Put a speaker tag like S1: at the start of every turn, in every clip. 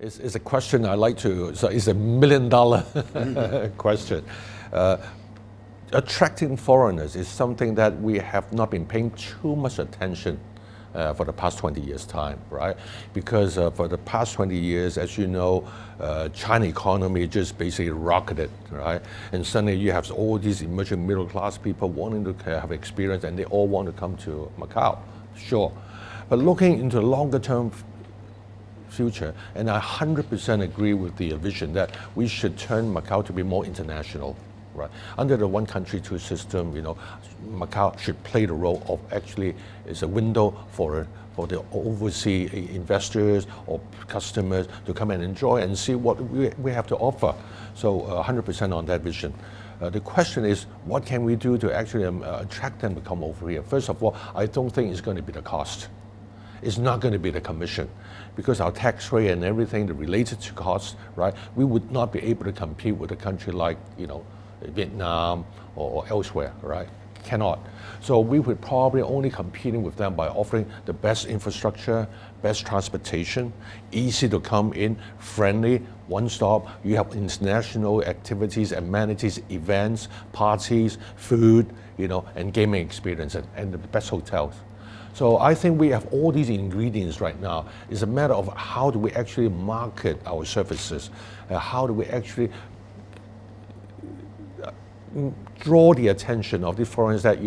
S1: It's a question I like to, so it's $1 million question. Attracting foreigners is something that we have not been paying too much attention for the past 20 years' time, right? Because for the past 20 years, as you know, China economy just basically rocketed, right? And suddenly you have all these emerging middle-class people wanting to have experience, and they all want to come to Macau, sure. But looking into the longer-term future, and I 100% agree with the vision that we should turn Macau to be more international. Right. Under the one country, two system, Macau should play the role of actually is a window for the overseas investors or customers to come and enjoy and see what we have to offer. So 100% on that vision. The question is, what can we do to actually attract them to come over here? First of all, I don't think it's going to be the cost. It's not going to be the commission, because our tax rate and everything related to costs, right? We would not be able to compete with a country like, Vietnam or elsewhere, right? Cannot. So we would probably only competing with them by offering the best infrastructure, best transportation, easy to come in, friendly, one-stop. You have international activities, amenities, events, parties, food, and gaming experience, and the best hotels. So I think we have all these ingredients right now. It's a matter of how do we actually market our services, how do we actually draw the attention of the foreigners that,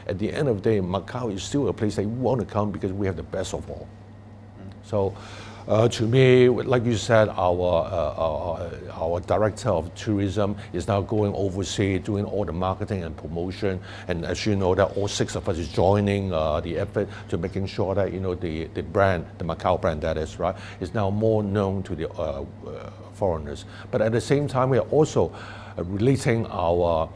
S1: at the end of the day, Macau is still a place they want to come because we have the best of all. So to me, like you said, our director of tourism is now going overseas, doing all the marketing and promotion. And as you know, that all 6 of us is joining the effort to making sure that, the brand, the Macau brand that is, right, is now more known to the foreigners. But at the same time, we are also relating our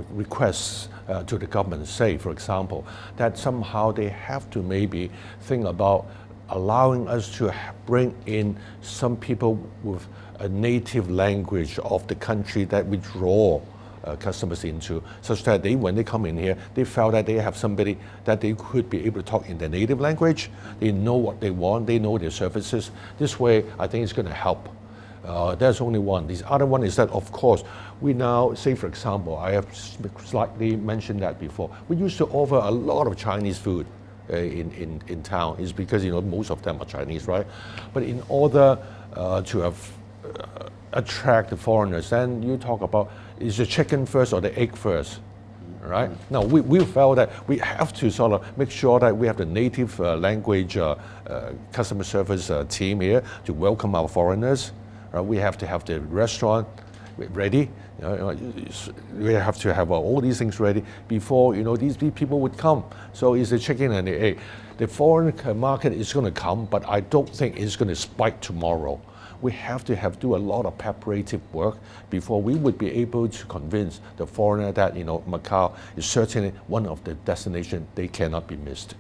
S1: requests to the government, say, for example, that somehow they have to maybe think about allowing us to bring in some people with a native language of the country that we draw customers into, such that when they come in here, they felt that they have somebody that they could be able to talk in their native language. They know what they want, they know their services. This way, I think it's going to help. There's only one. The other one is that, of course, we now, say for example, I have slightly mentioned that before, we used to offer a lot of Chinese food in town. It's because, most of them are Chinese, right? But in order to have attract the foreigners, then you talk about, is the chicken first or the egg first? Right? Now, we felt that we have to sort of make sure that we have the native language customer service team here to welcome our foreigners. We have to have the restaurant ready. We have to have all these things ready before these people would come. So it's the chicken and the egg. The foreign market is going to come, but I don't think it's going to spike tomorrow. We have to do a lot of preparative work before we would be able to convince the foreigner that Macau is certainly one of the destinations they cannot be missed.